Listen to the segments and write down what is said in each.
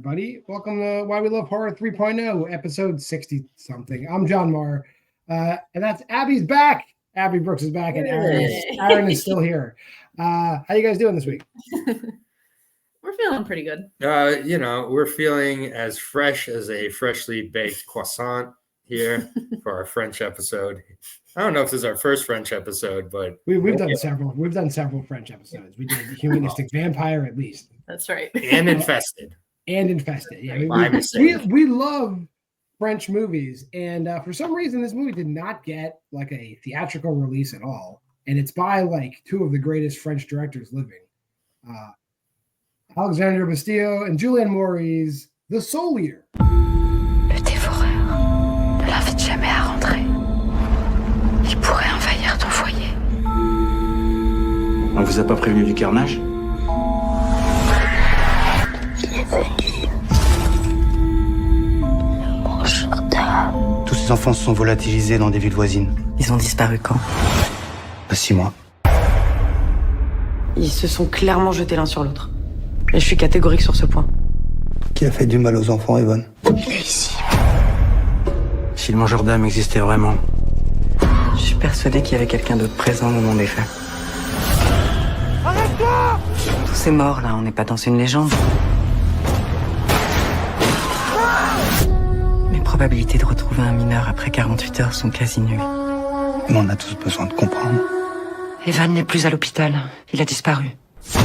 everybody. Welcome to Why We Love Horror 3.0, episode 60-something. I'm JWMaher, and that's Abby's back. Abby Brooks is back, and Aaron is still here. How you guys doing this week? We're feeling pretty good. We're feeling as fresh as a freshly baked croissant here for our French episode. I don't know if this is our first French episode, but we've done several. We've done several French episodes. We did Humanistic Vampire at least. That's right. And Infested. Yeah, we love French movies, and for some reason, this movie did not get like a theatrical release at all. And it's by like two of the greatest French directors living, Alexandre Bustillo and Julien Maury's The Soul Eater. Le dévoreur ne l'invite jamais à rentrer. Il pourrait envahir ton foyer. On vous a pas prévenu du carnage? Il est venu. Le mangeur d'âme. Tous ces enfants se sont volatilisés dans des villes voisines. Ils ont disparu quand? 6 mois. Ils se sont clairement jetés l'un sur l'autre. Et je suis catégorique sur ce point. Qui a fait du mal aux enfants, Evan? Il est ici. Si le mangeur d'âme existait vraiment. Je suis persuadée qu'il y avait quelqu'un d'autre présent au moment des faits. Arrête-toi! Tous ces morts là, on n'est pas dans une légende. Les probabilités de retrouver un mineur après 48 heures sont quasi nulles. Mais on a tous besoin de comprendre. Evan n'est plus à l'hôpital. Il a disparu. Si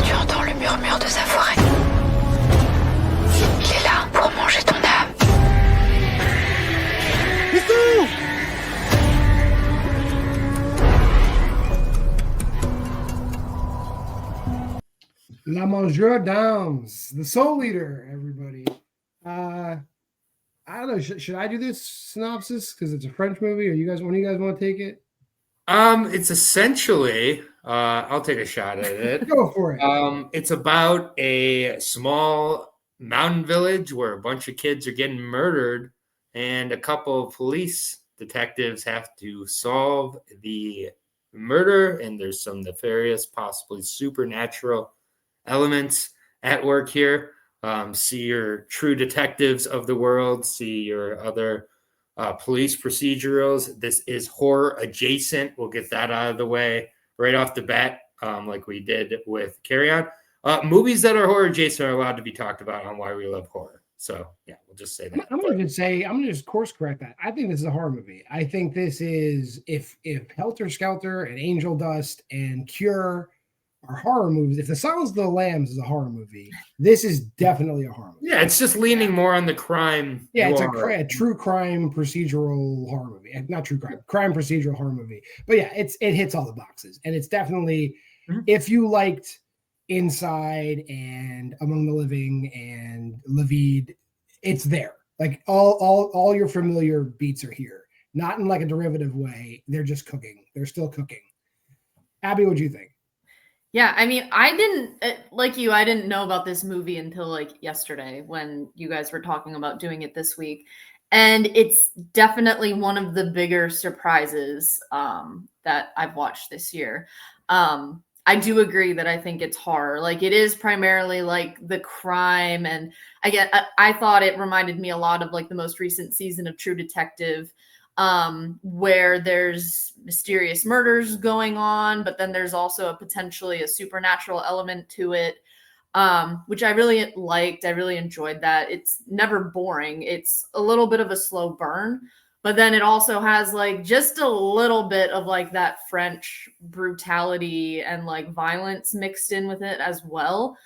tu entends le murmure de sa forêt, il est là pour manger ton âme. La Mangeur d'âmes, The Soul Eater, everybody. I don't know. Should I do this synopsis because it's a French movie, or one of you guys want to take it? It's essentially, I'll take a shot at it. Go for it. It's about a small mountain village where a bunch of kids are getting murdered, and a couple of police detectives have to solve the murder, and there's some nefarious, possibly supernatural elements at work here. See your True Detectives of the world, see your other police procedurals. This is horror adjacent. We'll get that out of the way right off the bat, like we did with Carry On. Movies that are horror adjacent are allowed to be talked about on Why We Love Horror. So yeah, we'll just say that. I'm gonna just course correct that. I think this is a horror movie. I think this is if Helter Skelter and Angel Dust and Cure are horror movies. If The Silence of the Lambs is a horror movie, this is definitely a horror movie. Yeah, it's just leaning more on the crime. Yeah, it's a true crime procedural horror movie. Not true crime procedural horror movie. But yeah, it hits all the boxes, and it's definitely if you liked Inside and Among the Living and La Vide, it's there. Like all your familiar beats are here. Not in like a derivative way. They're just cooking. They're still cooking. Abby, what'd you think? Yeah, I mean, I didn't know about this movie until like yesterday when you guys were talking about doing it this week. And it's definitely one of the bigger surprises that I've watched this year. I do agree that I think it's horror. Like it is primarily like the crime. And I thought it reminded me a lot of like the most recent season of True Detective, where there's mysterious murders going on, but then there's also potentially a supernatural element to it, which I really liked. I really enjoyed that. It's never boring. It's a little bit of a slow burn, but then it also has like just a little bit of like that French brutality and like violence mixed in with it as well,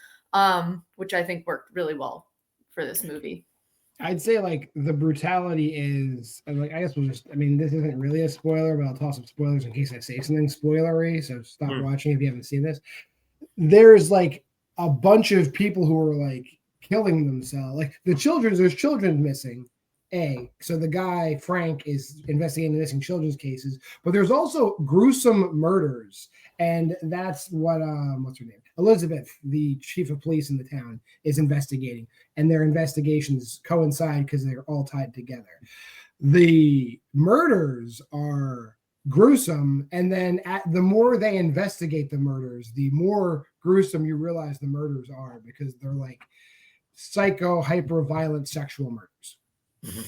which I think worked really well for this movie. I'd say like the brutality is, and like I guess this isn't really a spoiler, but I'll toss some spoilers in case I say something spoilery. So stop watching if you haven't seen this. There's like a bunch of people who are like killing themselves. Like there's children missing. So the guy Frank is investigating the missing children's cases, but there's also gruesome murders, and that's what what's her name? Elizabeth, the chief of police in the town, is investigating, and their investigations coincide because they're all tied together. The murders are gruesome, and then the more they investigate the murders, the more gruesome you realize the murders are, because they're like psycho, hyper violent sexual murders. Mm-hmm.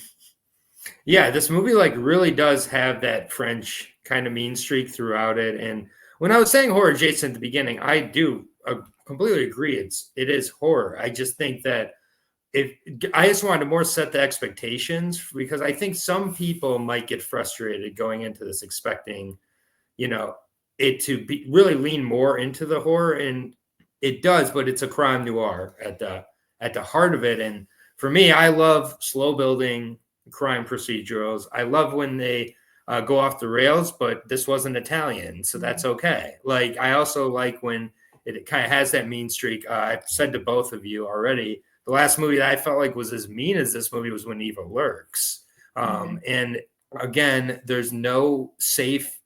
Yeah, this movie like really does have that French kind of mean streak throughout it. And when I was saying horror adjacent at the beginning, I do completely agree. It is horror. I just think that I just wanted to more set the expectations, because I think some people might get frustrated going into this expecting, it to be really lean more into the horror, and it does, but it's a crime noir at the heart of it. And for me, I love slow building crime procedurals. I love when they go off the rails, but this wasn't Italian, so that's okay. Like, I also like when it kind of has that mean streak. I've said to both of you already, the last movie that I felt like was as mean as this movie was When Evil Lurks. And again, there's no safe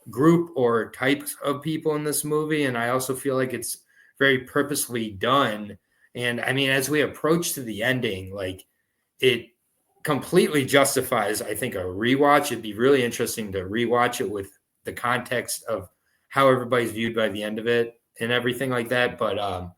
group or types of people in this movie, and I also feel like it's very purposely done. And I mean, as we approach to the ending, like, it completely justifies, I think, a rewatch. It'd be really interesting to rewatch it with the context of how everybody's viewed by the end of it and everything like that. But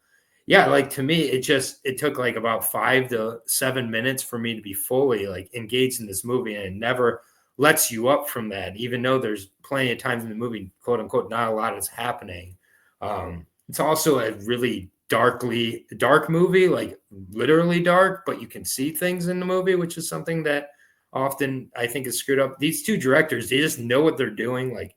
yeah, like, to me, it took like about 5 to 7 minutes for me to be fully like engaged in this movie, and it never lets you up from that, even though there's plenty of times in the movie, quote unquote, not a lot is happening. It's also a really dark movie, like literally dark, but you can see things in the movie, which is something that often I think is screwed up. These two directors, they just know what they're doing. Like,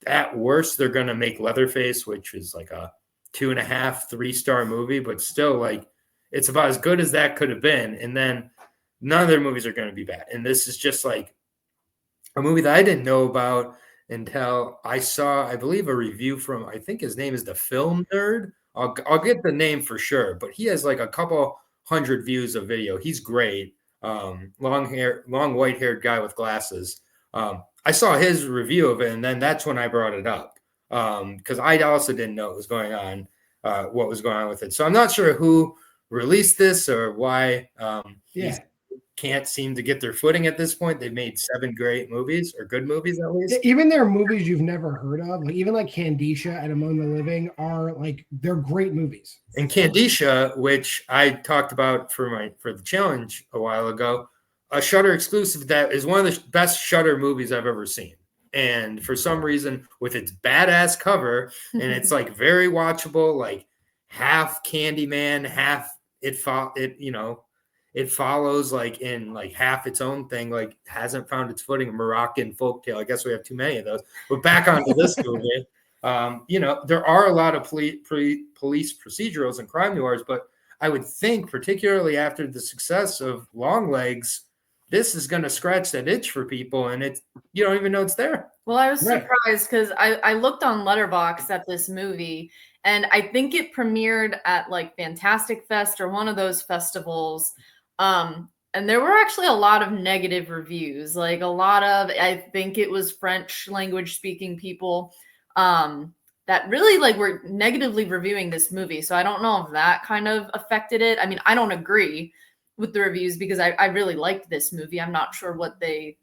at worst, they're going to make Leatherface, which is like a 2.5, 3-star movie, but still, like, it's about as good as that could have been. And then none of their movies are going to be bad. And this is just like a movie that I didn't know about until I saw, I believe, a review from, I think his name is The Film Nerd. I'll get the name for sure, but he has like a couple hundred views of video. He's great. Long white haired guy with glasses. I saw his review of it, and then that's when I brought it up, because I also didn't know what was going on with it. So I'm not sure who released this or why. Can't seem to get their footing at this point. They've made 7 great movies, or good movies at least. Even their movies you've never heard of, like even like Candicia and Among the Living, are like, they're great movies. And Candicia, which I talked about for the challenge a while ago, a Shudder exclusive, that is one of the best Shudder movies I've ever seen. And for some reason, with its badass cover, and it's like very watchable, like half Candyman, half it follows like in like half its own thing, like hasn't found its footing, a Moroccan folktale. I guess we have too many of those. But back onto this movie, there are a lot of police procedurals and crime noirs, but I would think, particularly after the success of Longlegs, this is going to scratch that itch for people, and you don't even know it's there. Well, I was surprised because I looked on Letterboxd at this movie, and I think it premiered at like Fantastic Fest or one of those festivals. And there were actually a lot of negative reviews, like a lot of, I think it was French language speaking people that really like were negatively reviewing this movie. So I don't know if that kind of affected it. I mean, I don't agree with the reviews because I really liked this movie. I'm not sure what they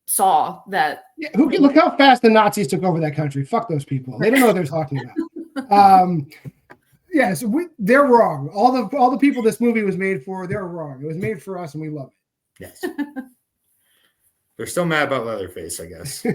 saw that. Yeah, look how fast the Nazis took over that country. Fuck those people. They don't know what they're talking about. Yeah, so they're wrong. All the people this movie was made for, they're wrong. It was made for us, and we love it. Yes. They're still mad about Leatherface, I guess.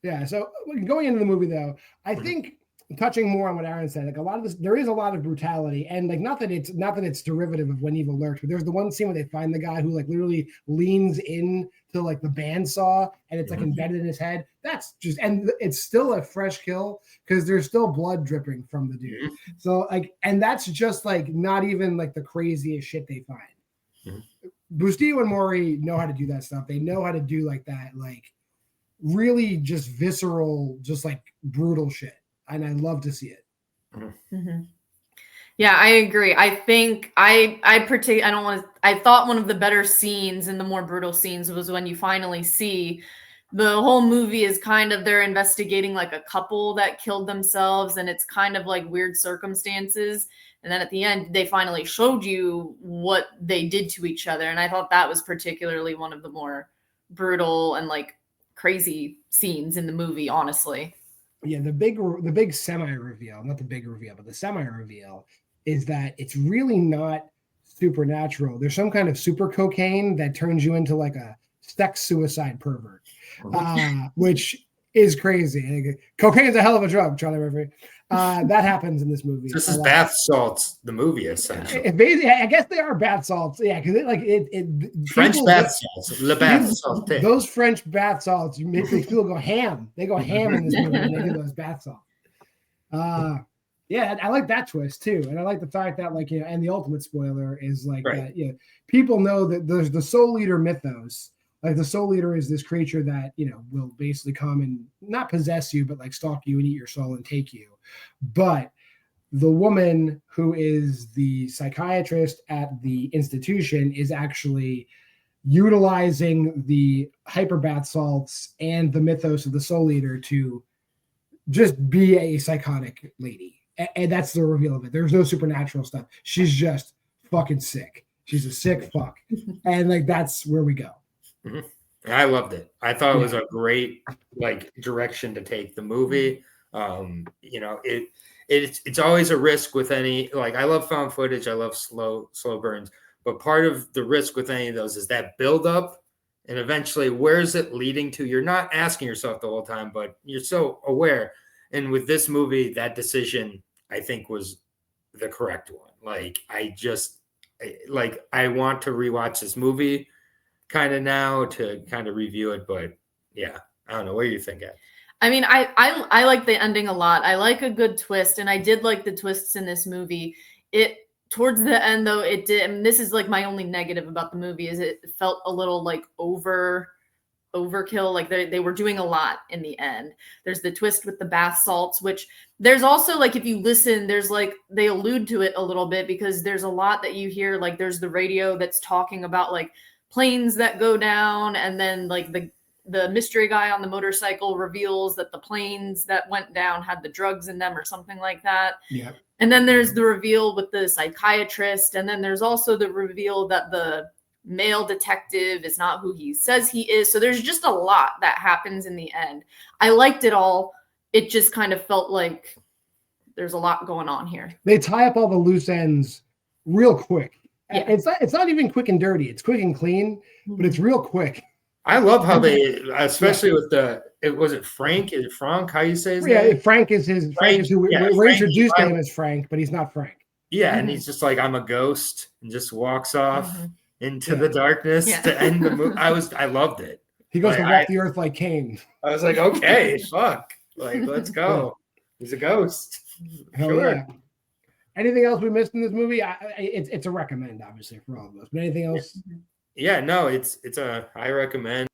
Yeah, so going into the movie, though, I think, touching more on what Aaron said, like a lot of this, there is a lot of brutality, and like not that it's derivative of When Evil Lurks, but there's the one scene where they find the guy who like literally leans in to like the bandsaw, and it's like embedded in his head. That's just, and it's still a fresh kill because there's still blood dripping from the dude. So like, and that's just like not even like the craziest shit they find. Bustillo and Maury know how to do that stuff. They know how to do like that, like really just visceral, just like brutal shit. And I love to see it. Yeah, I agree. I think I thought one of the better scenes and the more brutal scenes was when you finally see the whole movie is kind of, they're investigating like a couple that killed themselves, and it's kind of like weird circumstances. And then at the end, they finally showed you what they did to each other. And I thought that was particularly one of the more brutal and like crazy scenes in the movie, honestly. Yeah, the big semi-reveal, not the big reveal, but the semi-reveal is that it's really not supernatural. There's some kind of super cocaine that turns you into like a sex suicide pervert, which is crazy. Cocaine's a hell of a drug, Charlie Murphy. That happens in this movie. This is bath salts, the movie, essentially. Basically, I guess they are bath salts. Yeah, because French bath salts. Le bath salts. Those French bath salts, you make people go ham. They go ham in this movie when they do those bath salts. Yeah, I like that twist too, and I like the fact that, like, you know, and the ultimate spoiler is like that. You know, people know that there's the Soul Eater mythos. Like, the Soul Eater is this creature that, you know, will basically come and not possess you, but like stalk you and eat your soul and take you. But the woman who is the psychiatrist at the institution is actually utilizing the hyperbath salts and the mythos of the Soul Eater to just be a psychotic lady. And that's the reveal of it. There's no supernatural stuff. She's just fucking sick. She's a sick fuck. And like, that's where we go. Mm-hmm. I loved it. I thought it was a great like direction to take the movie. You know, it's always a risk with any, like, I love found footage, I love slow burns, but part of the risk with any of those is that build up, and eventually where is it leading to? You're not asking yourself the whole time, but you're so aware. And with this movie, that decision I think was the correct one. Like, I want to rewatch this movie kind of now to kind of review it, but yeah, I don't know. What do you think, Ed? I mean, I like the ending a lot. I like a good twist, and I did like the twists in this movie. It towards the end, though, it did. And this is like my only negative about the movie, is it felt a little like overkill. Like they were doing a lot in the end. There's the twist with the bath salts, which there's also, like, if you listen, there's like, they allude to it a little bit, because there's a lot that you hear. Like, there's the radio that's talking about like planes that go down, and then like the mystery guy on the motorcycle reveals that the planes that went down had the drugs in them or something like that. Yeah. And then there's the reveal with the psychiatrist. And then there's also the reveal that the male detective is not who he says he is. So there's just a lot that happens in the end. I liked it all. It just kind of felt like there's a lot going on here. They tie up all the loose ends real quick. Yeah. It's not even quick and dirty. It's quick and clean, but it's real quick. I love how they, especially with was it Frank? Is it Frank? How you say his name? Frank is who we're introduced to him as Frank, but he's not Frank. Yeah, and he's just like, I'm a ghost, and just walks off into the darkness to end the movie. I loved it. He goes to walk the earth like Cain. I was like, okay, fuck. Like, let's go. He's a ghost. Hell sure. Yeah. Anything else we missed in this movie? It's a recommend, obviously, for all of us. But anything else? Yeah, no, it's I recommend.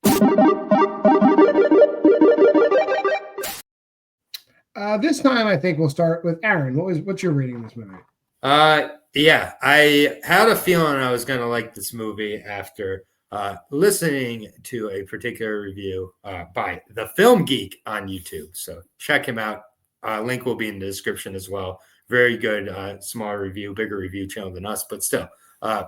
This time I think we'll start with Aaron. What's your rating of this movie? Yeah, I had a feeling I was gonna like this movie after listening to a particular review by TheFilmGeek on YouTube. So check him out. Link will be in the description as well. Very good, small review, bigger review channel than us, but still,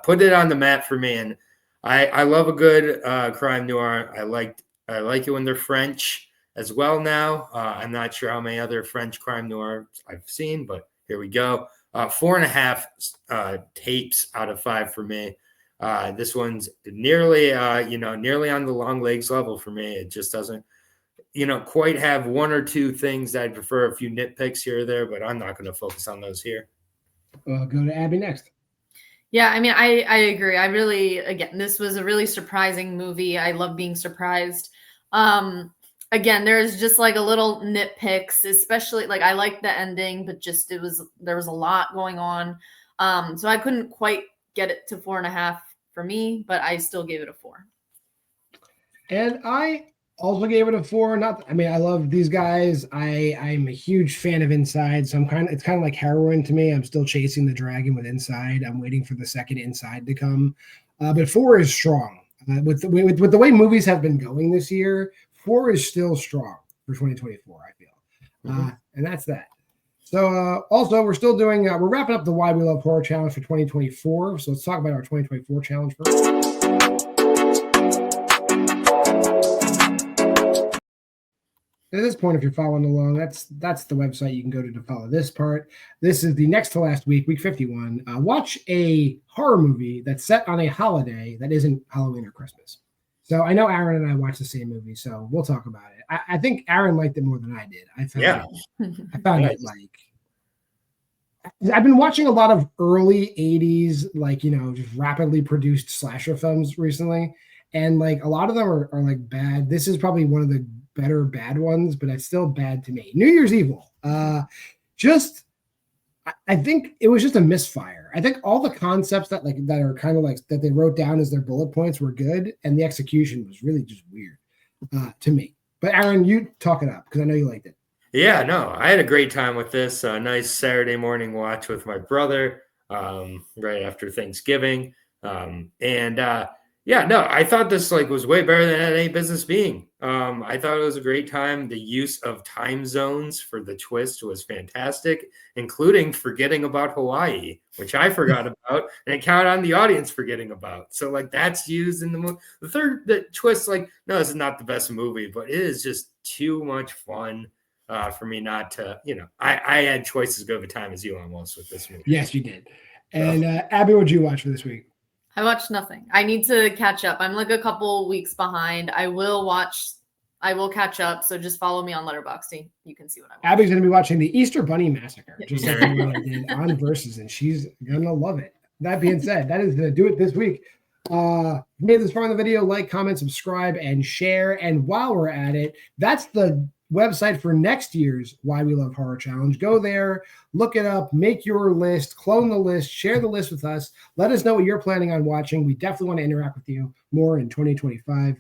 put it on the map for me. And I love a good crime noir. I like it when they're French as well now. I'm not sure how many other French crime noirs I've seen, but here we go. 4.5 tapes out of 5 for me. This one's nearly on the long legs level for me. It just doesn't, quite have one or two things that I'd prefer, a few nitpicks here or there, but I'm not going to focus on those here. Go to Abby next. Yeah, I mean, I agree. This was a really surprising movie. I love being surprised. Again, there's just like a little nitpicks, especially like I like the ending, but just there was a lot going on. So I couldn't quite get it to 4.5 for me, but I still gave it a 4. And I also gave it a 4. I love these guys. I'm a huge fan of Inside, so it's kind of like heroin to me. I'm still chasing the dragon with Inside. I'm waiting for the second Inside to come. But 4 is strong. With the way movies have been going this year, 4 is still strong for 2024, I feel. And that's that. So also, we're still doing, we're wrapping up the Why We Love Horror Challenge for 2024. So let's talk about our 2024 challenge first. At this point, if you're following along, that's the website you can go to follow this part. This is the next to last week, week 51. Watch a horror movie that's set on a holiday that isn't Halloween or Christmas. So I know Aaron and I watched the same movie, so we'll talk about it. I think Aaron liked it more than I did. I found it like I've been watching a lot of early 80s, like, just rapidly produced slasher films recently. And like a lot of them are like bad. This is probably one of the better bad ones, but it's still bad to me. New Year's Evil. I think it was just a misfire. I think all the concepts that are kind of like that they wrote down as their bullet points were good, and the execution was really just weird to me. But Aaron, you talk it up because I know you liked it. Yeah, no, I had a great time with this. A nice Saturday morning watch with my brother right after Thanksgiving. I thought this was way better than it had any business being. I thought it was a great time. The use of time zones for the twist was fantastic, including forgetting about Hawaii, which I forgot about, and it counted on the audience forgetting about. So that's used in the movie. The twist, no, this is not the best movie, but it is just too much fun for me not to, I had twice as good of a time as you almost with this movie. Yes, you did. And Abby, what'd you watch for this week? I watched nothing. I need to catch up. I'm a couple weeks behind. I will catch up. So just follow me on Letterboxd. You can see what I'm watching. Abby's going to be watching the Easter Bunny Massacre, just like I did on Versus, and she's going to love it. That being said, that is going to do it this week. Made this far in the video, like, comment, subscribe, and share. And while we're at it, that's the website for next year's Why We Love Horror Challenge. Go there, look it up, make your list, clone the list, share the list with us. Let us know what you're planning on watching. We definitely want to interact with you more in 2025.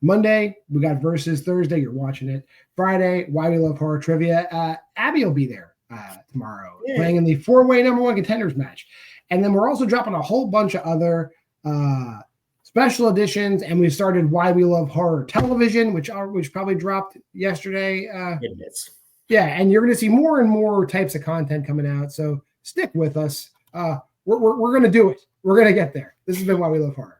Monday, we got Versus. Thursday, you're watching it. Friday, Why We Love Horror Trivia. Abby will be there tomorrow, playing in the 4-way number 1 contenders match. And then we're also dropping a whole bunch of other special editions, and we started Why We Love Horror Television, which probably dropped yesterday. Yeah, and you're going to see more and more types of content coming out. So stick with us. We're going to do it. We're going to get there. This has been Why We Love Horror.